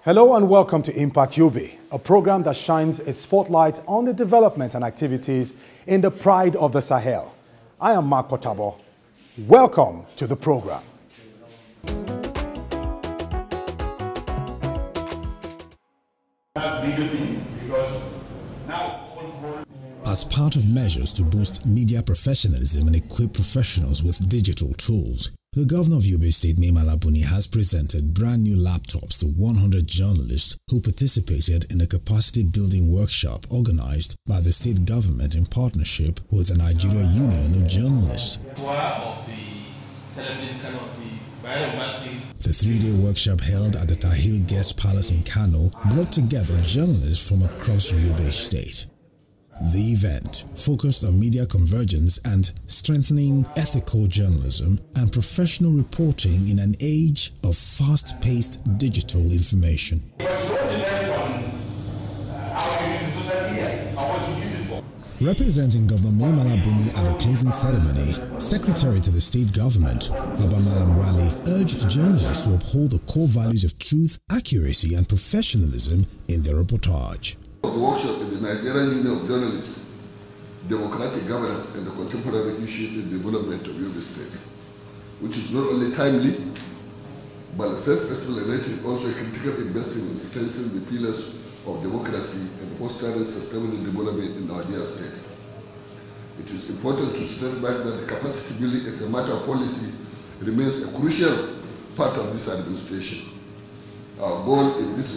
Hello and welcome to Impact Yobe, a program that shines its spotlight on the development and activities in the pride of the Sahel. I am Mark Potabo. Welcome to the program. As part of measures to boost media professionalism and equip professionals with digital tools, the governor of Yobe State, Buni, has presented brand new laptops to 100 journalists who participated in a capacity building workshop organized by the state government in partnership with the Nigeria Union of Journalists. The three-day workshop held at the Tahir Guest Palace in Kano brought together journalists from across Yobe State. The event focused on media convergence and strengthening ethical journalism and professional reporting in an age of fast-paced digital information. Representing Governor Buni at the closing ceremony, Secretary to the State Government, Baba Malam Wali, urged journalists to uphold the core values of truth, accuracy and professionalism in their reportage. The workshop in the Nigerian Union of Journalists, Democratic Governance and the Contemporary Issues in the Development of Yobe State, which is not only timely, but self-explanating, also a critical investment in strengthening the pillars of democracy and fostering sustainable development in our dear state. It is important to state back that the capacity building as a matter of policy remains a crucial part of this administration. Our goal in this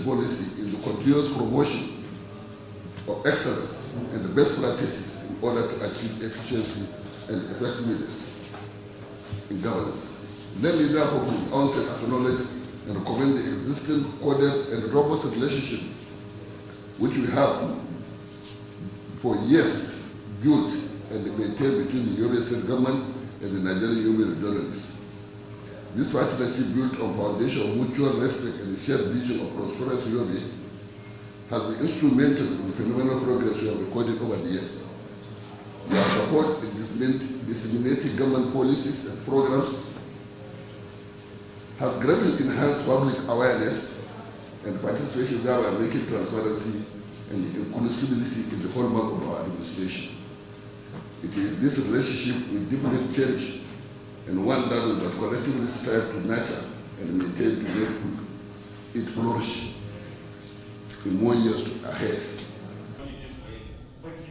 policy is the continuous promotion of excellence and the best practices in order to achieve efficiency and effectiveness in governance. Let me therefore from the onset acknowledge and recommend the existing coded and robust relationships which we have for years built and maintained between the Yobe State government and the Nigerian Union of Journalists. This partnership built on foundation of mutual respect and a shared vision of prosperous Yobe has been instrumental in the phenomenal progress we have recorded over the years. Your support in disseminating government policies and programs has greatly enhanced public awareness and participation, thereby making transparency and inclusivity in the hallmark of our administration. It is this relationship we deeply cherish and one that we must collectively strive to nurture and maintain to make it flourish in more years ahead.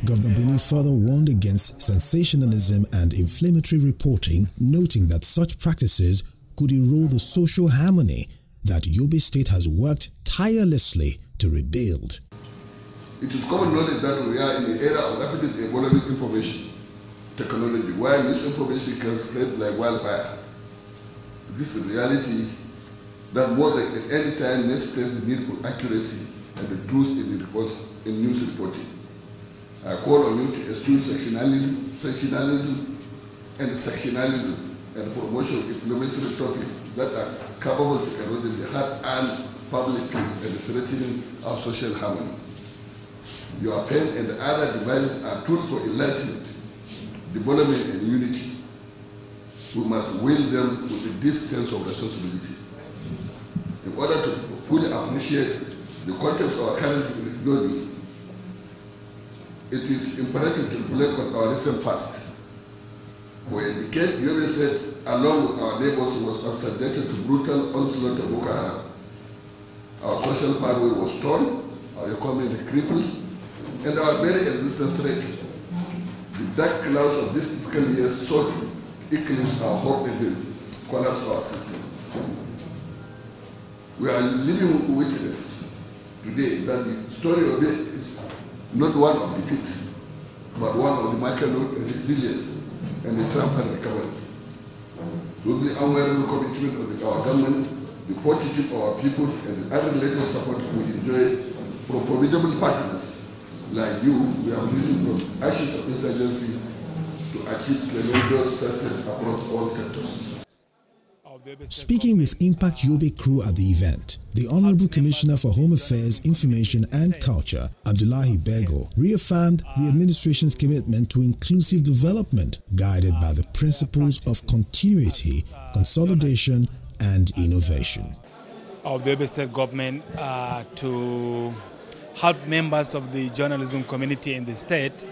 Governor Buni further warned against sensationalism and inflammatory reporting, noting that such practices could erode the social harmony that Yobe State has worked tirelessly to rebuild. It is common knowledge that we are in the era of rapidly evolving information technology, where misinformation can spread like wildfire. This is a reality that more than at any time necessitates the need for accuracy and the truth in news reporting. I call on you to eschew sectionalism and promotion of inflammatory topics that are capable of eroding the hard-earned public peace and threatening our social harmony. Your pen and other devices are tools for enlightenment, development and unity. We must wield them with a deep sense of responsibility. In order to fully appreciate the context of our current journey, it is imperative to reflect on our recent past. For a decade, Yobe State, along with our neighbors, was subjected to brutal onslaught of Boko Haram. Our social fabric was torn, our economy crippled, and our very existence threatened. The dark clouds of this typical year sought to eclipse our hope and will collapse our system. We are living witness today that the story of it is not one of defeat, but one of the market resilience and the triumphant recovery. With the unwavering commitment of our government, the fortitude of our people, and the unrelated support we enjoy from formidable partners like you, we are moving from ashes of insurgency to achieve tremendous success across all sectors. Speaking with Impact Yobe crew at the event, the Honorable Commissioner for Home Affairs, Information and Culture, Abdullahi Bego, reaffirmed the administration's commitment to inclusive development guided by the principles of continuity, consolidation and innovation. of the Yobe State government to help members of the journalism community in the state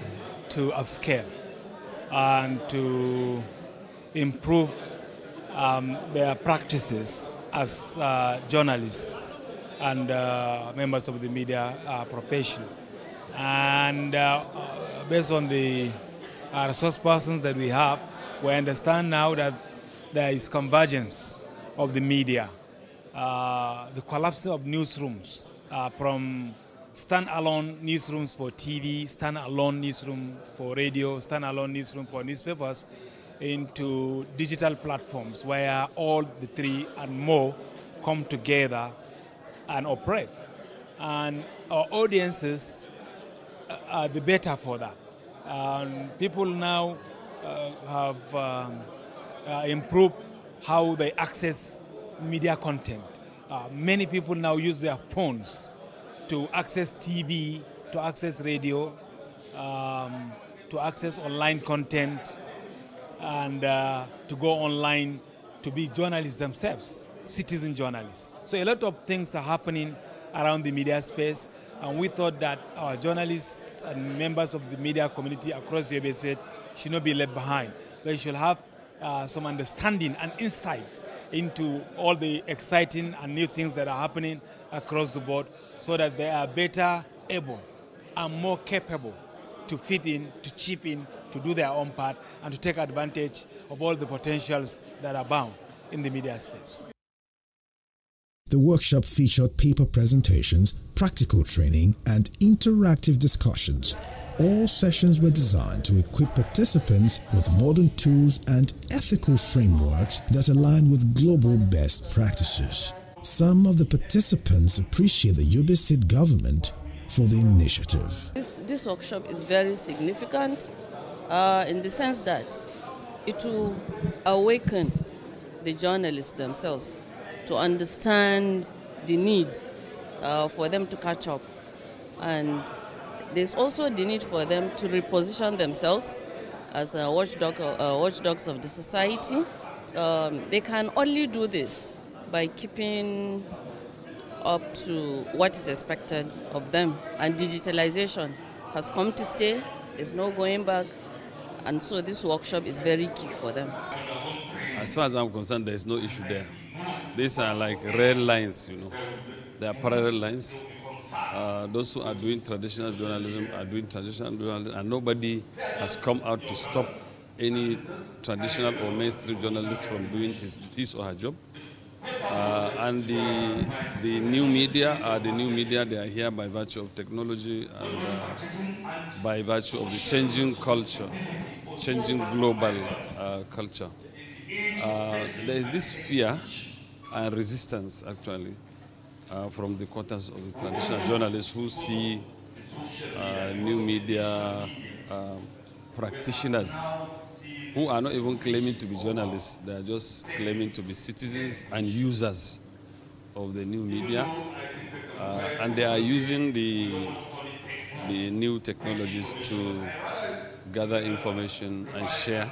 to upscale and to improve their practices as journalists and members of the media profession. And based on the resource persons that we have, we understand now that there is convergence of the media, the collapse of newsrooms from stand-alone newsrooms for TV, stand-alone newsroom for radio, stand-alone newsroom for newspapers, into digital platforms where all the three and more come together and operate. And our audiences are the better for that. People now have improved how they access media content. Many people now use their phones to access TV, to access radio, to access online content, and to go online to be journalists themselves, citizen journalists. So a lot of things are happening around the media space, and we thought that our journalists and members of the media community across the Yobe State should not be left behind. They should have some understanding and insight into all the exciting and new things that are happening across the board, so that they are better able and more capable to fit in, to chip in, to do their own part, and to take advantage of all the potentials that are bound in the media space. The workshop featured paper presentations, practical training, and interactive discussions. All sessions were designed to equip participants with modern tools and ethical frameworks that align with global best practices. Some of the participants appreciate the Yobe State government for the initiative. This workshop is very significant in the sense that it will awaken the journalists themselves to understand the need for them to catch up. And there's also the need for them to reposition themselves as watchdogs of the society. They can only do this by keeping up to what is expected of them. And digitalization has come to stay. There's no going back. And so this workshop is very key for them. As far as I'm concerned, there's no issue there. These are like red lines, you know. They are parallel lines. Those who are doing traditional journalism are doing traditional journalism, and nobody has come out to stop any traditional or mainstream journalist from doing his or her job. And the new media are the new media. They are here by virtue of technology and by virtue of the changing culture, changing global culture. There is this fear and resistance, actually, from the quarters of the traditional journalists who see new media practitioners who are not even claiming to be journalists. They are just claiming to be citizens and users of the new media. And they are using the new technologies to gather information and share.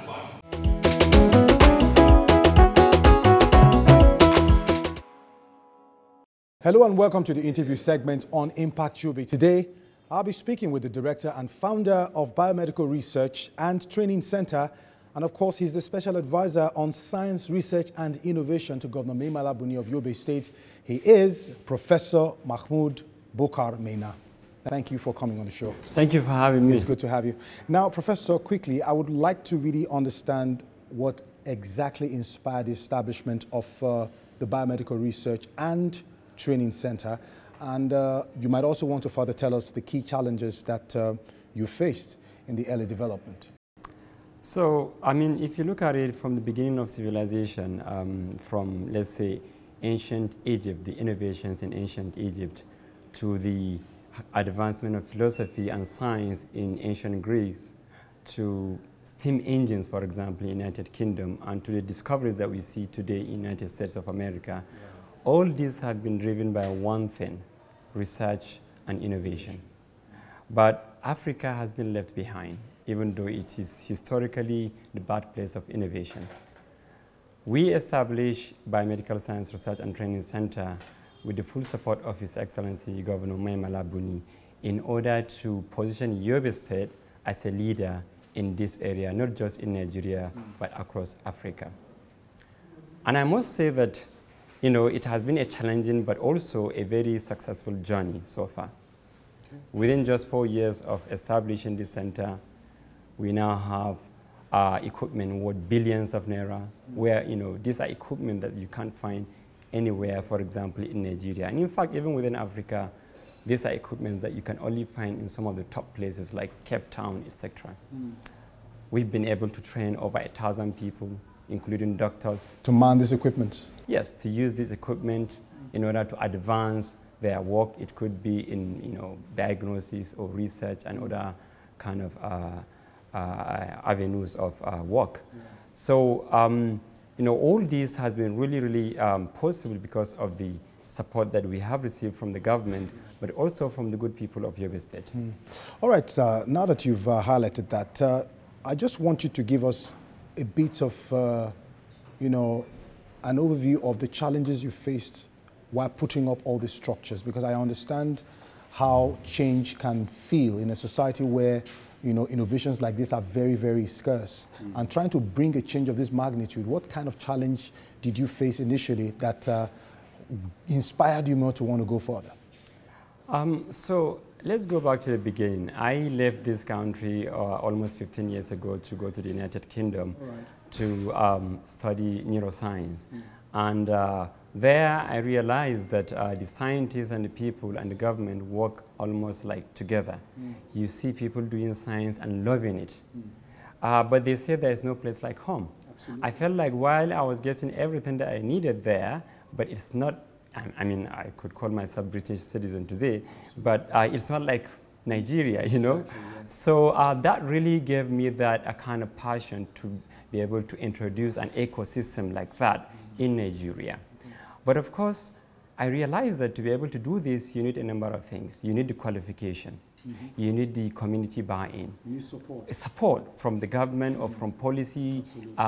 Hello and welcome to the interview segment on Impact Yobe. Today, I'll be speaking with the director and founder of Biomedical Research and Training Center, and of course, he's the special advisor on science, research and innovation to Governor Mai Mala Buni of Yobe State. He is Professor Mahmoud Bukar Maina. Thank you for coming on the show. Thank you for having me. It's good to have you. Now, Professor, quickly, I would like to really understand what exactly inspired the establishment of the Biomedical Research and Training Center, and you might also want to further tell us the key challenges that you faced in the early development. So, I mean, if you look at it from the beginning of civilization, from, let's say, ancient Egypt, the innovations in ancient Egypt, to the advancement of philosophy and science in ancient Greece, to steam engines, for example, in the United Kingdom, and to the discoveries that we see today in the United States of America, all these have been driven by one thing: research and innovation. But Africa has been left behind, even though it is historically the birthplace of innovation. We established Biomedical Science Research and Training Center with the full support of His Excellency Governor Buni, in order to position Yobe State as a leader in this area, not just in Nigeria, but across Africa. And I must say that, you know, it has been a challenging but also a very successful journey so far. Okay. Within just 4 years of establishing this center, we now have equipment worth billions of naira, where, you know, these are equipment that you can't find anywhere, for example, in Nigeria. And in fact, even within Africa, these are equipment that you can only find in some of the top places like Cape Town, etc. We've been able to train over 1,000 people, including doctors. To man this equipment? Yes, to use this equipment in order to advance their work. It could be in, you know, diagnosis or research and other kind of avenues of work. So, you know, all this has been really possible because of the support that we have received from the government, but also from the good people of Yobe State. All right, now that you've highlighted that, I just want you to give us a bit of, you know, an overview of the challenges you faced while putting up all these structures, because I understand how change can feel in a society where, you know, innovations like this are very scarce. And trying to bring a change of this magnitude, what kind of challenge did you face initially that inspired you more to want to go further? So let's go back to the beginning. I left this country almost 15 years ago to go to the United Kingdom to study neuroscience. And there I realized that the scientists and the people and the government work almost like together. You see people doing science and loving it. But they say there is no place like home. Absolutely. I felt like while I was getting everything that I needed there, but it's not, I mean, I could call myself British citizen today, but it's not like Nigeria, you know? So that really gave me that a kind of passion to be able to introduce an ecosystem like that in Nigeria. But of course, I realized that to be able to do this, you need a number of things. You need the qualification. You need the community buy-in. You need support. Support from the government or from policy,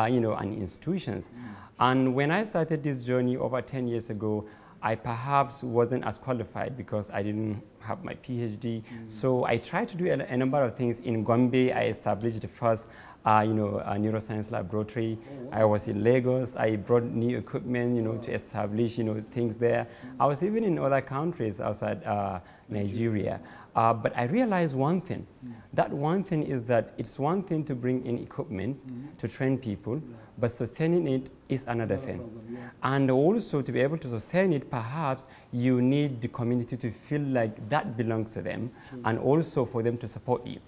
you know, and institutions. And when I started this journey over 10 years ago, I perhaps wasn't as qualified because I didn't have my PhD. So I tried to do a number of things. In Gombe, I established the first you know, a neuroscience laboratory. I was in Lagos. I brought new equipment, you know, to establish, you know, things there. I was even in other countries outside Nigeria. But I realized one thing. That one thing is that it's one thing to bring in equipment to train people, but sustaining it is another thing. And also to be able to sustain it, perhaps you need the community to feel like that belongs to them, and also for them to support you.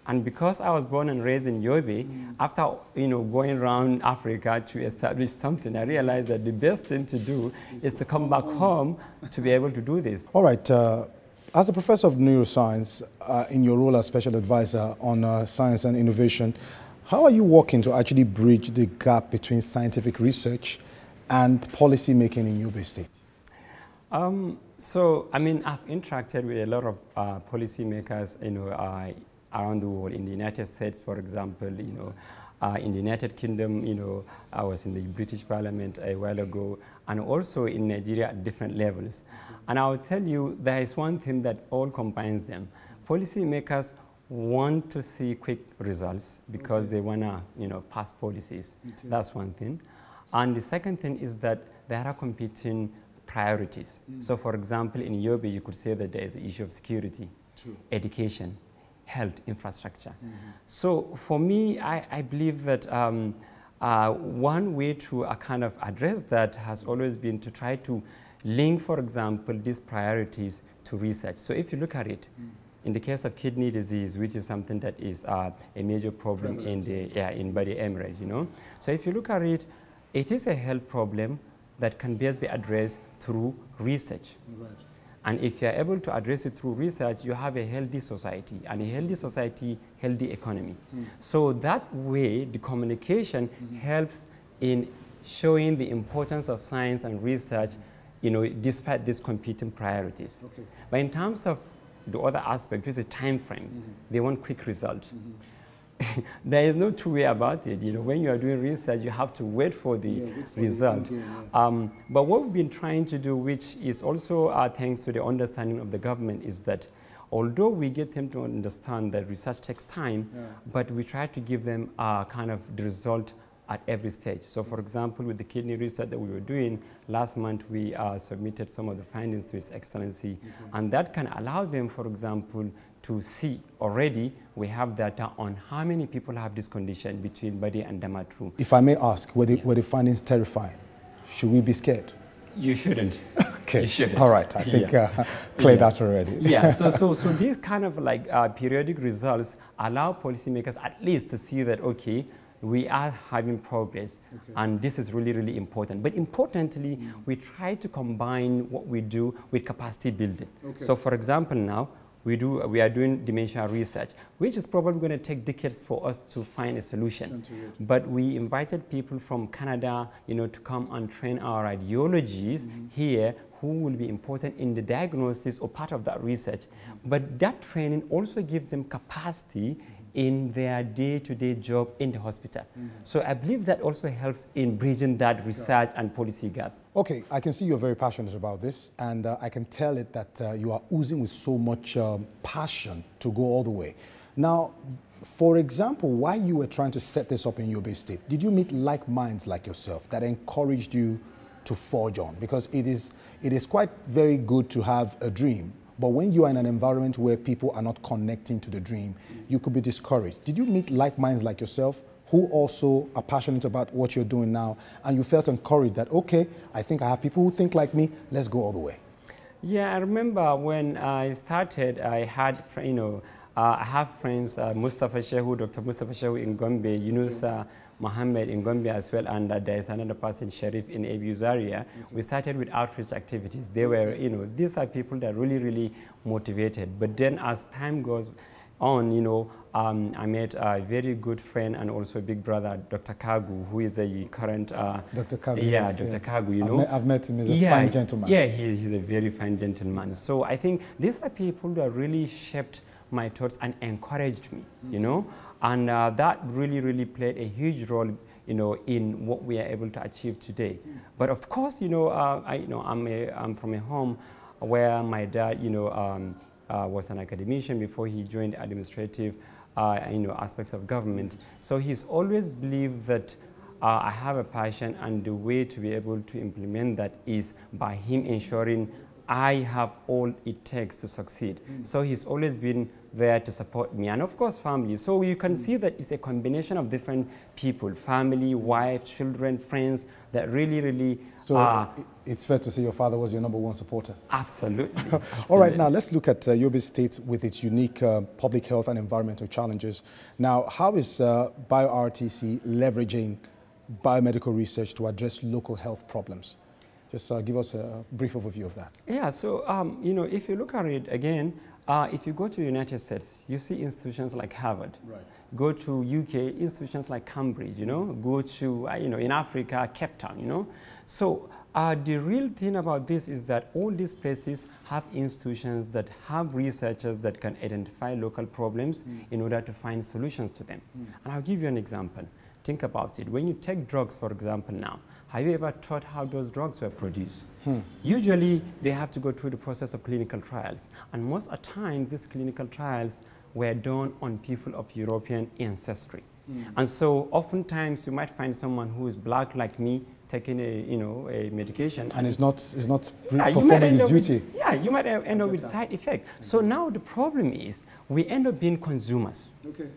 And because I was born and raised in Yobe, after, you know, going around Africa to establish something, I realized that the best thing to do is to come back home to be able to do this. All right. As a professor of neuroscience, in your role as special advisor on science and innovation, how are you working to actually bridge the gap between scientific research and policy making in Yobe State? So, I mean, I've interacted with a lot of policymakers, you know, around the world. In the United States, for example, you know, in the United Kingdom, you know, I was in the British Parliament a while ago, and also in Nigeria at different levels. And I will tell you, there is one thing that all combines them. Policymakers want to see quick results because they want to, you know, pass policies. That's one thing. And the second thing is that there are competing priorities. So, for example, in Yobe, you could say that there is the issue of security, education, health, infrastructure. So for me, I believe that one way to kind of address that has always been to try to link, for example, these priorities to research. So if you look at it, in the case of kidney disease, which is something that is a major problem in the Emirates, you know. So if you look at it, it is a health problem that can best be addressed through research. And if you're able to address it through research, you have a healthy society, and a healthy society, healthy economy. So that way, the communication helps in showing the importance of science and research, you know, despite these competing priorities. But in terms of the other aspect, which is a time frame, they want quick results. there is no two way about it. You know, when you are doing research, you have to wait for the result. But what we've been trying to do, which is also thanks to the understanding of the government, is that although we get them to understand that research takes time, but we try to give them kind of the result at every stage. So for example, with the kidney research that we were doing, last month we submitted some of the findings to His Excellency, and that can allow them, for example, to see already we have data on how many people have this condition between body and dermatome. If I may ask, were the findings terrifying? Should we be scared? You shouldn't. Okay. You shouldn't. All right. I think cleared that already. Yeah. So these kind of like periodic results allow policymakers at least to see that, okay, we are having progress, and this is really, really important. But importantly, we try to combine what we do with capacity building. So for example now, we are doing dementia research, which is probably going to take decades for us to find a solution. But we invited people from Canada, you know, to come and train our radiologists here, who will be important in the diagnosis or part of that research. But that training also gives them capacity in their day-to-day job in the hospital. So I believe that also helps in bridging that research and policy gap. Okay, I can see you're very passionate about this, and I can tell it that you are oozing with so much passion to go all the way. Now, for example, while you were trying to set this up in Yobe State, did you meet like minds like yourself that encouraged you to forge on? Because it is quite very good to have a dream, but when you are in an environment where people are not connecting to the dream, you could be discouraged. Did you meet like minds like yourself who also are passionate about what you're doing now, and you felt encouraged that, okay, I think I have people who think like me, let's go all the way? Yeah, I remember when I started, I had, you know, I have friends, Mustafa Shehu, Dr. Mustafa Shehu in Gombe, Yunus Mohammed in Gombe as well, and there is another person, Sharif in Abu Zaria. We started with outreach activities. They were, you know, these are people that are really, really motivated. But then as time goes on, you know, I met a very good friend and also big brother, Dr. Kagu, who is the current... Dr. Kagu, yeah, yes, Dr. yes. Kagu, you know. I've met him, he's a fine gentleman. Yeah, he's a very fine gentleman. So I think these are people that really shaped my thoughts and encouraged me, you know. And that really, really played a huge role, you know, in what we are able to achieve today. But of course, you know, I'm from a home where my dad, you know, was an academician before he joined administrative, you know, aspects of government. So he's always believed that I have a passion, and the way to be able to implement that is by him ensuring I have all it takes to succeed. So he's always been there to support me, and of course family. So you can see that it's a combination of different people, family, wife, children, friends, that really, really... So it's fair to say your father was your #1 supporter? Absolutely. All right, now let's look at Yobe State with its unique public health and environmental challenges. Now, how is BioRTC leveraging biomedical research to address local health problems? Just give us a brief overview of that. Yeah, so, you know, if you look at it again, if you go to the United States, you see institutions like Harvard. Right. Go to UK, institutions like Cambridge, you know. Go to, you know, in Africa, Cape Town, you know. So the real thing about this is that all these places have institutions that have researchers that can identify local problems in order to find solutions to them. And I'll give you an example. Think about it. When you take drugs, for example, now, have you ever thought how those drugs were produced? Usually, they have to go through the process of clinical trials. And most of the time, these clinical trials were done on people of European ancestry. And so, oftentimes, you might find someone who is black like me taking a medication. And it's not performing his duty. You might end up with side effects. So now the problem is, we end up being consumers. Okay.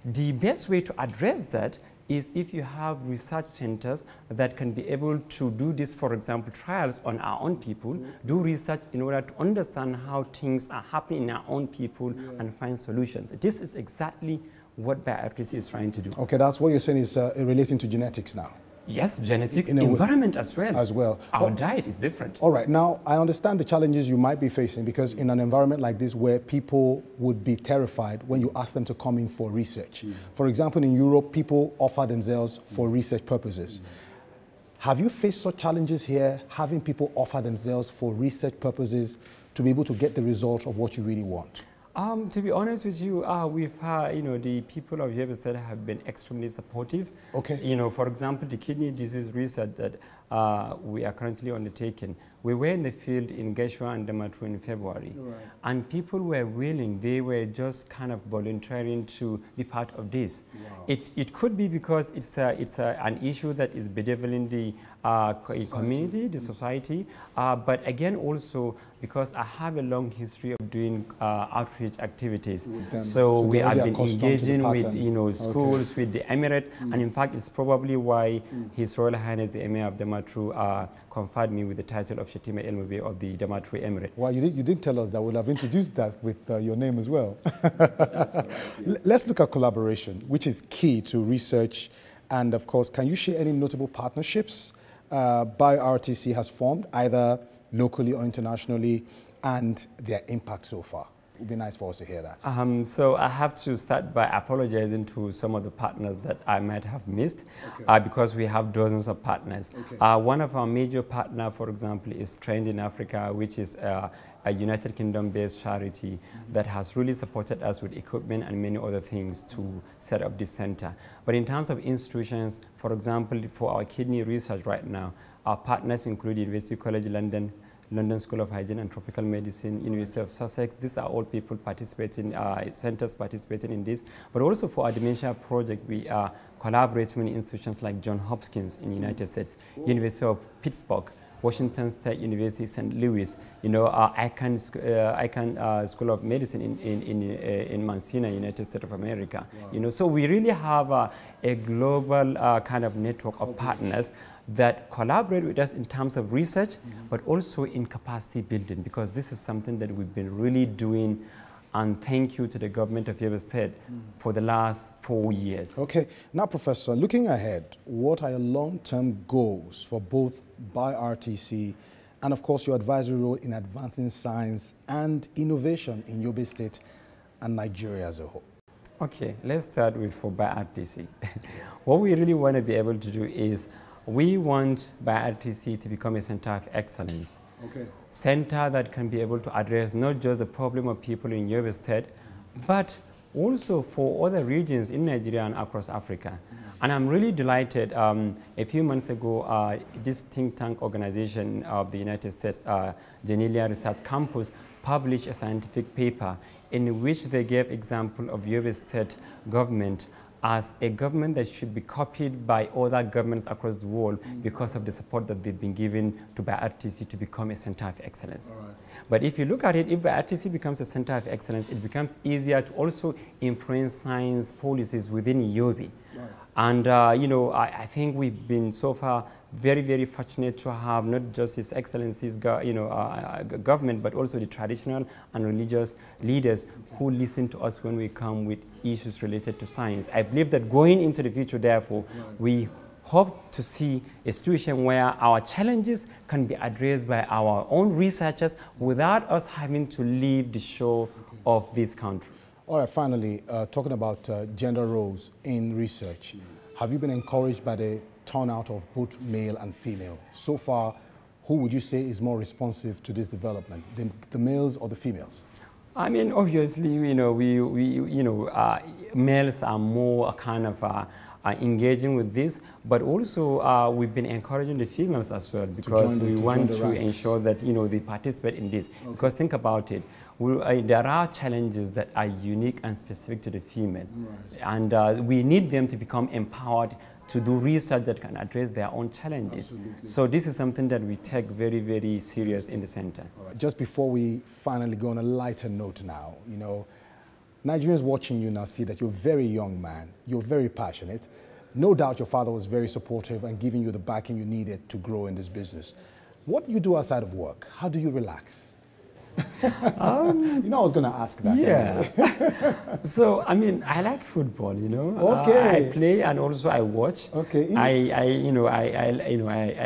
The best way to address that is if you have research centers that can be able to do this, for example, trials on our own people, do research in order to understand how things are happening in our own people and find solutions. This is exactly what BioRTC is trying to do. Okay, that's what you're saying is relating to genetics now. Yes, genetics, environment as well. Our diet is different. All right, now I understand the challenges you might be facing, because in an environment like this where people would be terrified when you ask them to come in for research. For example, in Europe, people offer themselves for research purposes. Have you faced such challenges here, having people offer themselves for research purposes to be able to get the result of what you really want? To be honest with you, we've had, the people of Yobe State have been extremely supportive. Okay. For example, the kidney disease research that we are currently undertaking. We were in the field in Geshua and Damatru in February, and people were willing. They were just kind of volunteering to be part of this. Wow. It could be because it's an issue that is bedeviling the community, the society, but again also because I have a long history of doing outreach activities. So we have been engaging with schools, with the Emirate, and in fact it's probably why His Royal Highness the Emir of Damatru conferred me with the title of Shetima El Mubey of the Damatru Emirate. Well, you did tell us that. We'll have introduced that with your name as well. That's right, yeah. Let's look at collaboration, which is key to research. And of course, can you share any notable partnerships BioRTC has formed, either locally or internationally, and their impact so far? It would be nice for us to hear that. So I have to start by apologizing to some of the partners that I might have missed, because we have dozens of partners. One of our major partners, for example, is Trend in Africa, which is a United Kingdom-based charity that has really supported us with equipment and many other things to set up this center. But in terms of institutions, for example, for our kidney research right now, our partners include University College London, London School of Hygiene and Tropical Medicine, University of Sussex. These are all people participating, centers participating in this. But also for our dementia project, we are collaborating with institutions like Johns Hopkins in the United States, University of Pittsburgh, Washington State University, St. Louis, our Icahn School of Medicine in Mancina, United States of America. So we really have a global kind of network of partners that collaborate with us in terms of research, but also in capacity building, because this is something that we've been really doing, and thank you to the government of Yobe State for the last 4 years. Okay, now Professor, looking ahead, what are your long-term goals for both BioRTC and of course your advisory role in advancing science and innovation in Yobe State and Nigeria as a whole? Okay, let's start with for BioRTC. What we really want to be able to do is we want BioRTC to become a center of excellence. Center that can be able to address not just the problem of people in Yobe State, but also for other regions in Nigeria and across Africa. And I'm really delighted. A few months ago, this think tank organization of the United States, Genelia Research Campus, published a scientific paper in which they gave example of Yobe State government as a government that should be copied by other governments across the world because of the support that they've been given to BioRTC to become a center of excellence. But if you look at it, if BioRTC becomes a center of excellence, it becomes easier to also influence science policies within Yobe. And I think we've been so far very, very fortunate to have not just His Excellency's government, but also the traditional and religious leaders who listen to us when we come with issues related to science. I believe that going into the future, therefore, we hope to see a situation where our challenges can be addressed by our own researchers without us having to leave the shore of this country. All right, finally, talking about gender roles in research, have you been encouraged by the turnout of both male and female? So far, who would you say is more responsive to this development, the males or the females? I mean, obviously, males are more kind of engaging with this, but also we've been encouraging the females as well, because we want to ensure that they participate in this. Because think about it, there are challenges that are unique and specific to the female, and we need them to become empowered to do research that can address their own challenges. So this is something that we take very, very serious in the center. Just before we finally go on a lighter note now, Nigerians watching you now see that you're a very young man, you're very passionate. No doubt your father was very supportive and giving you the backing you needed to grow in this business. What do you do outside of work? How do you relax? I was going to ask that. Yeah. Anyway. So, I mean, I like football, I play and also I watch. I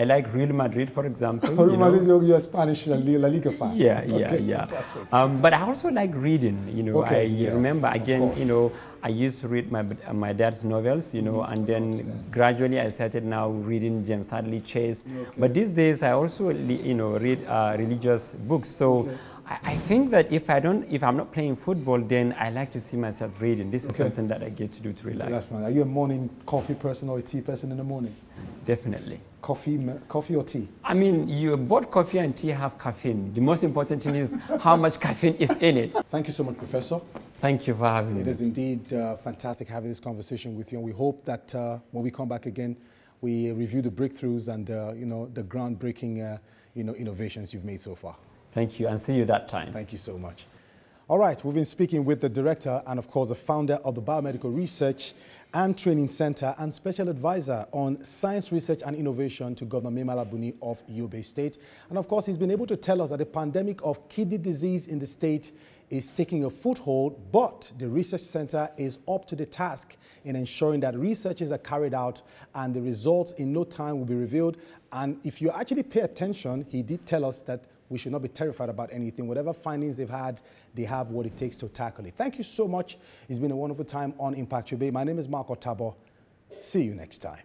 like Real Madrid, for example. Real Madrid, you're a Spanish La Liga fan. Yeah. But I also like reading, I remember again, I used to read my dad's novels, you know, and then gradually I started now reading James Hadley Chase. But these days I also, you know, read religious books. So I think that if I'm not playing football, then I like to see myself reading. This is something that I get to do to relax. That's fine. Are you a morning coffee person or a tea person in the morning? Definitely. Coffee or tea? I mean, both coffee and tea have caffeine. The most important thing is how much caffeine is in it. Thank you so much, Professor. Thank you for having me. It is indeed fantastic having this conversation with you, and we hope that when we come back again, we review the breakthroughs and you know, the groundbreaking innovations you've made so far. Thank you, and see you that time. Thank you so much. All right, we've been speaking with the director and, of course, the founder of the Biomedical Research and Training Center and special advisor on science research and innovation to Governor Maimala Buni of Yobe State. And, of course, he's been able to tell us that the pandemic of kidney disease in the state is taking a foothold, but the research center is up to the task in ensuring that researches are carried out and the results in no time will be revealed. And if you actually pay attention, he did tell us that we should not be terrified about anything. Whatever findings they've had, they have what it takes to tackle it. Thank you so much. It's been a wonderful time on Impact Yobe. My name is Mark Otabo. See you next time.